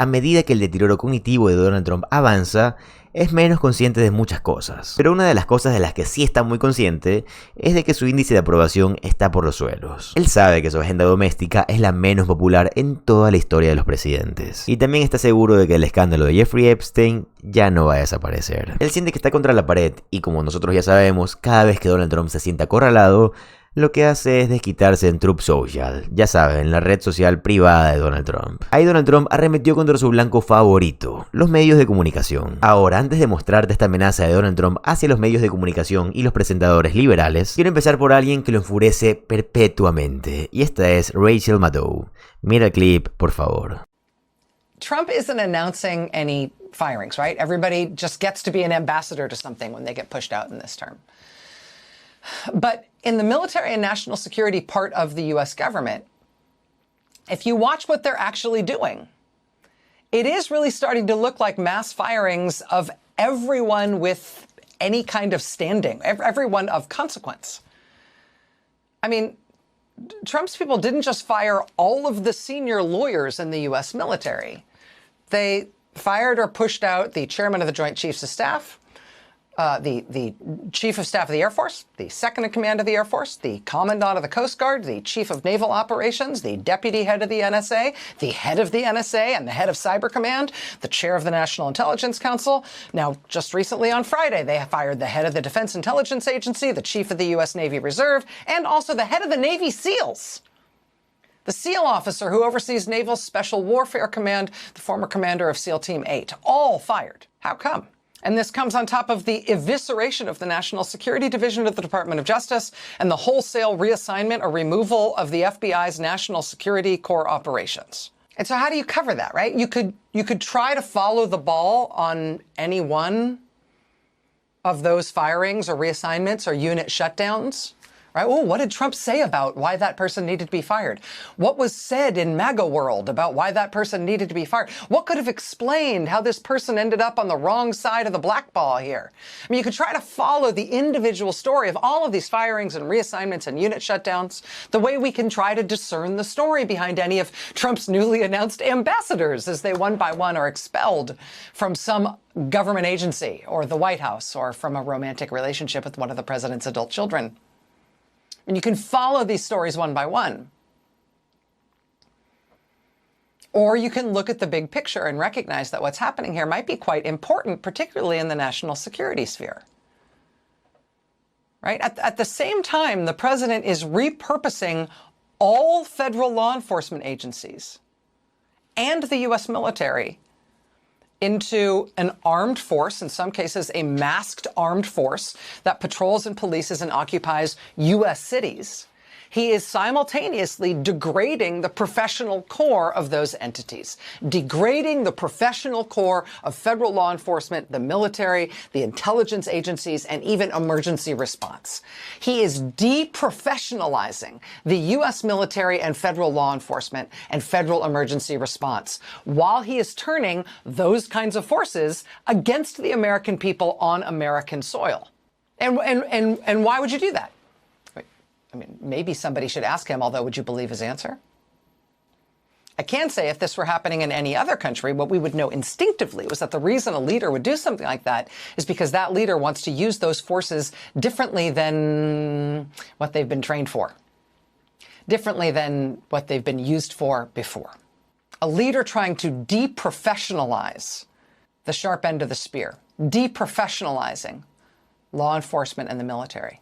A medida que el deterioro cognitivo de Donald Trump avanza, es menos consciente de muchas cosas. Pero una de las cosas de las que sí está muy consciente es de que su índice de aprobación está por los suelos. Él sabe que su agenda doméstica es la menos popular en toda la historia de los presidentes. Y también está seguro de que el escándalo de Jeffrey Epstein ya no va a desaparecer. Él siente que está contra la pared y, como nosotros ya sabemos, cada vez que Donald Trump se sienta acorralado, lo que hace es desquitarse en Truth Social, ya saben, la red social privada de Donald Trump. Ahí Donald Trump arremetió contra su blanco favorito, los medios de comunicación. Ahora, antes de mostrarte esta amenaza de Donald Trump hacia los medios de comunicación y los presentadores liberales, quiero empezar por alguien que lo enfurece perpetuamente, y esta es Rachel Maddow. Mira el clip, por favor. Trump isn't announcing any firings, right? Everybody just gets to be an ambassador to something when they get pushed out in this term. But in the military and national security part of the US government, if you watch what they're actually doing, it is really starting to look like mass firings of everyone with any kind of standing, everyone of consequence. I mean, Trump's people didn't just fire all of the senior lawyers in the US military. They fired or pushed out the chairman of the Joint Chiefs of Staff, the Chief of Staff of the Air Force, the Second in Command of the Air Force, the Commandant of the Coast Guard, the Chief of Naval Operations, the Deputy Head of the NSA, the Head of the NSA and the Head of Cyber Command, the Chair of the National Intelligence Council. Now, just recently on Friday, they fired the Head of the Defense Intelligence Agency, the Chief of the U.S. Navy Reserve, and also the Head of the Navy SEALs. The SEAL officer who oversees Naval Special Warfare Command, the former commander of SEAL Team 8, all fired. How come? And this comes on top of the evisceration of the National Security Division of the Department of Justice and the wholesale reassignment or removal of the FBI's National Security Core operations. And so how do you cover that, right? You could try to follow the ball on any one of those firings or reassignments or unit shutdowns. Right? Oh, what did Trump say about why that person needed to be fired? What was said in MAGA world about why that person needed to be fired? What could have explained how this person ended up on the wrong side of the black ball here? I mean, you could try to follow the individual story of all of these firings and reassignments and unit shutdowns, the way we can try to discern the story behind any of Trump's newly announced ambassadors as they one by one are expelled from some government agency or the White House or from a romantic relationship with one of the president's adult children. And you can follow these stories one by one. Or you can look at the big picture and recognize that what's happening here might be quite important, particularly in the national security sphere. Right? At the same time, the president is repurposing all federal law enforcement agencies and the U.S. military into an armed force, in some cases a masked armed force that patrols and polices and occupies U.S. cities. He is simultaneously degrading the professional core of those entities, degrading the professional core of federal law enforcement, the military, the intelligence agencies, and even emergency response. He is deprofessionalizing the U.S. military and federal law enforcement and federal emergency response, while he is turning those kinds of forces against the American people on American soil. And why would you do that? I mean, maybe somebody should ask him, although would you believe his answer? I can say if this were happening in any other country, what we would know instinctively was that the reason a leader would do something like that is because that leader wants to use those forces differently than what they've been trained for, differently than what they've been used for before. A leader trying to deprofessionalize the sharp end of the spear, deprofessionalizing law enforcement and the military,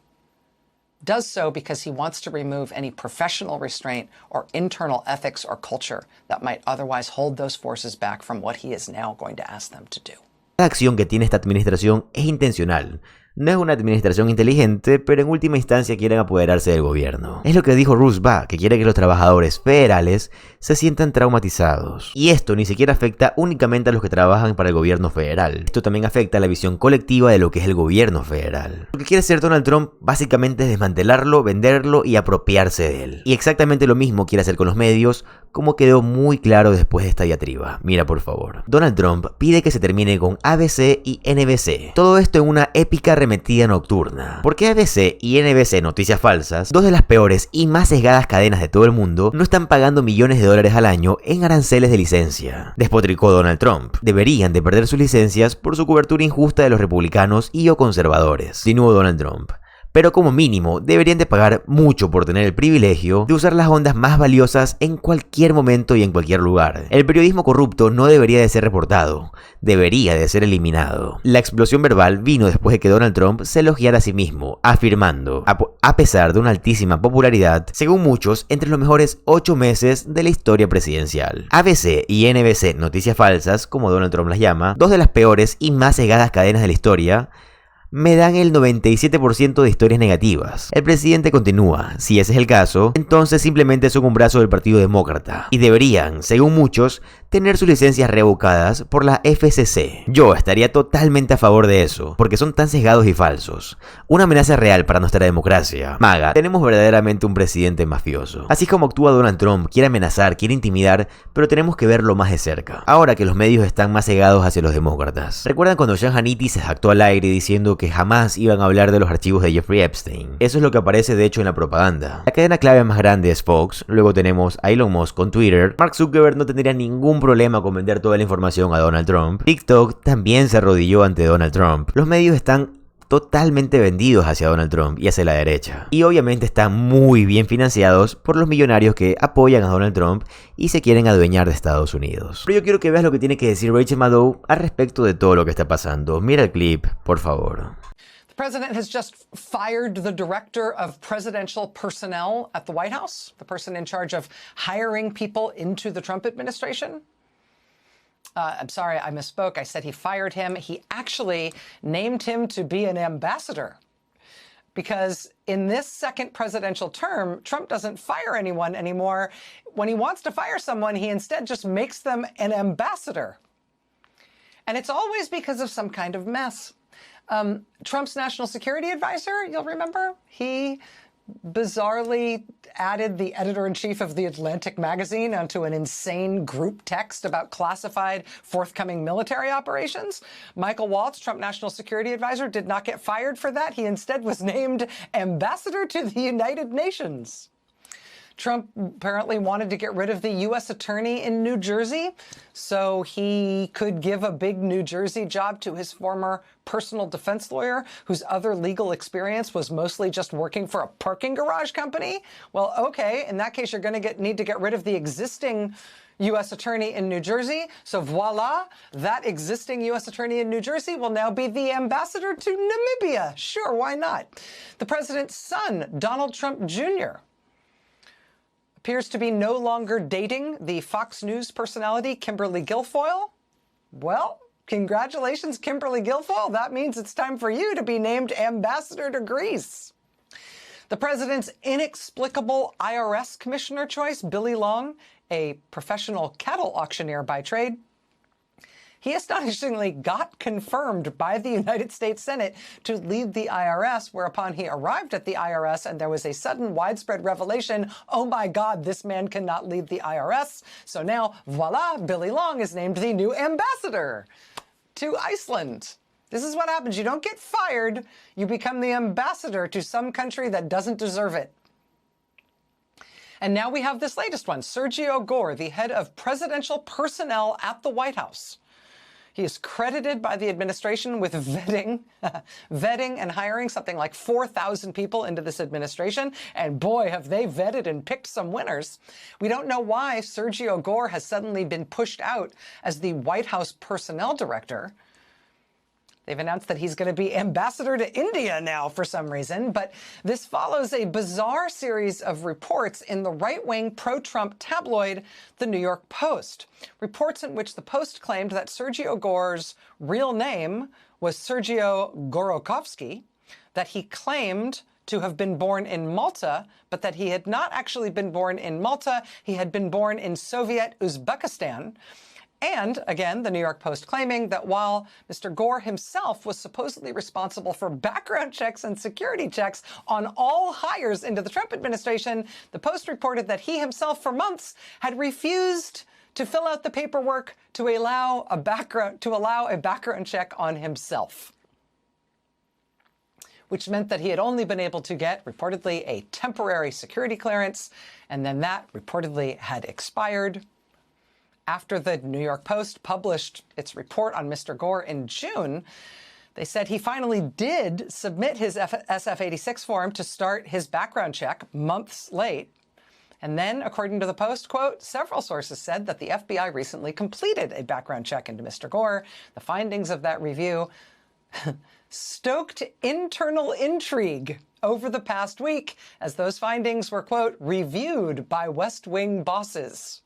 does so because he wants to remove any professional restraint or internal ethics or culture that might otherwise hold those forces back from what he is now going to ask them to do. La acción que tiene esta administración es intencional. No es una administración inteligente, pero en última instancia quieren apoderarse del gobierno. Es lo que dijo Roosevelt, que quiere que los trabajadores federales se sientan traumatizados. Y esto ni siquiera afecta únicamente a los que trabajan para el gobierno federal. Esto también afecta a la visión colectiva de lo que es el gobierno federal. Lo que quiere hacer Donald Trump básicamente es desmantelarlo, venderlo y apropiarse de él. Y exactamente lo mismo quiere hacer con los medios, como quedó muy claro después de esta diatriba. Mira por favor. Donald Trump pide que se termine con ABC y NBC. Todo esto en una épica arremetida nocturna. ¿Por qué ABC y NBC Noticias Falsas, dos de las peores y más sesgadas cadenas de todo el mundo, no están pagando millones de dólares al año en aranceles de licencia? Despotricó Donald Trump. Deberían de perder sus licencias por su cobertura injusta de los republicanos y o conservadores. De nuevo Donald Trump. Pero como mínimo deberían de pagar mucho por tener el privilegio de usar las ondas más valiosas en cualquier momento y en cualquier lugar. El periodismo corrupto no debería de ser reportado, debería de ser eliminado. La explosión verbal vino después de que Donald Trump se elogiara a sí mismo, afirmando, a pesar de una altísima popularidad, según muchos, entre los mejores 8 meses de la historia presidencial. ABC y NBC Noticias Falsas, como Donald Trump las llama, dos de las peores y más cegadas cadenas de la historia, me dan el 97% de historias negativas. El presidente continúa, si ese es el caso, entonces simplemente son un brazo del Partido Demócrata, y deberían, según muchos, tener sus licencias revocadas por la FCC. Yo estaría totalmente a favor de eso, porque son tan sesgados y falsos. Una amenaza real para nuestra democracia. Maga, tenemos verdaderamente un presidente mafioso. Así como actúa Donald Trump, quiere amenazar, quiere intimidar, pero tenemos que verlo más de cerca. Ahora que los medios están más cegados hacia los demócratas. ¿Recuerdan cuando Sean Hannity se jactó al aire diciendo que jamás iban a hablar de los archivos de Jeffrey Epstein? Eso es lo que aparece de hecho en la propaganda. La cadena clave más grande es Fox, luego tenemos a Elon Musk con Twitter. Mark Zuckerberg no tendría ningún problema con vender toda la información a Donald Trump. TikTok también se arrodilló ante Donald Trump. Los medios están totalmente vendidos hacia Donald Trump y hacia la derecha. Y obviamente están muy bien financiados por los millonarios que apoyan a Donald Trump y se quieren adueñar de Estados Unidos. Pero yo quiero que veas lo que tiene que decir Rachel Maddow al respecto de todo lo que está pasando. Mira el clip, por favor. The president has just fired the director of presidential personnel at the White House, the person in charge of hiring people into the Trump administration. I'm sorry, I misspoke. I said he fired him. He actually named him to be an ambassador. Because in this second presidential term, Trump doesn't fire anyone anymore. When he wants to fire someone, he instead just makes them an ambassador. And it's always because of some kind of mess. Trump's national security advisor, you'll remember, he bizarrely added the editor-in-chief of The Atlantic magazine onto an insane group text about classified forthcoming military operations. Michael Waltz, Trump national security advisor, did not get fired for that. He instead was named ambassador to the United Nations. Trump apparently wanted to get rid of the U.S. attorney in New Jersey so he could give a big New Jersey job to his former personal defense lawyer, whose other legal experience was mostly just working for a parking garage company. Well, okay, in that case, you're going to need to get rid of the existing U.S. attorney in New Jersey. So voila, that existing U.S. attorney in New Jersey will now be the ambassador to Namibia. Sure, why not? The president's son, Donald Trump Jr., appears to be no longer dating the Fox News personality Kimberly Guilfoyle. Well, congratulations, Kimberly Guilfoyle. That means it's time for you to be named ambassador to Greece. The president's inexplicable IRS commissioner choice, Billy Long, a professional cattle auctioneer by trade, he astonishingly got confirmed by the United States Senate to lead the IRS, whereupon he arrived at the IRS and there was a sudden widespread revelation, oh my God, this man cannot lead the IRS. So now, voila, Billy Long is named the new ambassador to Iceland. This is what happens. You don't get fired. You become the ambassador to some country that doesn't deserve it. And now we have this latest one, Sergio Gore, the head of presidential personnel at the White House. He is credited by the administration with vetting and hiring something like 4,000 people into this administration. And boy, have they vetted and picked some winners. We don't know why Sergio Gore has suddenly been pushed out as the White House personnel director. They've announced that he's going to be ambassador to India now for some reason, but this follows a bizarre series of reports in the right-wing pro-Trump tabloid, The New York Post. Reports in which the Post claimed that Sergio Gore's real name was Sergio Gorokovsky, that he claimed to have been born in Malta, but that he had not actually been born in Malta. He had been born in Soviet Uzbekistan. And, again, the New York Post claiming that while Mr. Gore himself was supposedly responsible for background checks and security checks on all hires into the Trump administration, the Post reported that he himself for months had refused to fill out the paperwork to allow a background check on himself. which meant that he had only been able to get, reportedly, a temporary security clearance, and then that reportedly had expired. After the New York Post published its report on Mr. Gore in June, they said he finally did submit his SF-86 form to start his background check months late. And then, according to the Post, quote, several sources said that the FBI recently completed a background check into Mr. Gore. The findings of that review stoked internal intrigue over the past week as those findings were, quote, reviewed by West Wing bosses.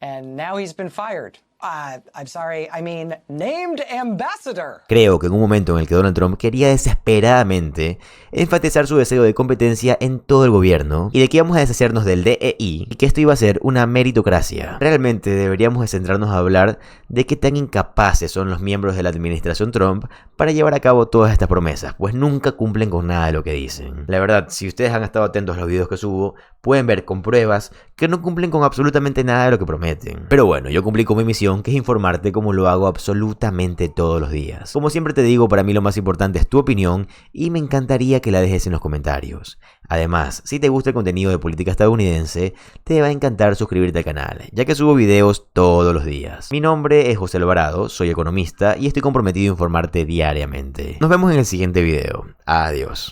And now he's been fired. I'm sorry, I mean, named ambassador. Creo que en un momento en el que Donald Trump quería desesperadamente enfatizar su deseo de competencia en todo el gobierno y de que íbamos a deshacernos del DEI y que esto iba a ser una meritocracia. Realmente deberíamos de centrarnos a hablar de qué tan incapaces son los miembros de la administración Trump para llevar a cabo todas estas promesas, pues nunca cumplen con nada de lo que dicen. La verdad, si ustedes han estado atentos a los videos que subo, pueden ver con pruebas que no cumplen con absolutamente nada de lo que prometen. Pero bueno, yo cumplí con mi misión, que es informarte como lo hago absolutamente todos los días. Como siempre te digo, para mí lo más importante es tu opinión y me encantaría que la dejes en los comentarios. Además, si te gusta el contenido de política estadounidense, te va a encantar suscribirte al canal, ya que subo videos todos los días. Mi nombre es José Alvarado, soy economista y estoy comprometido a informarte diariamente. Nos vemos en el siguiente video. Adiós.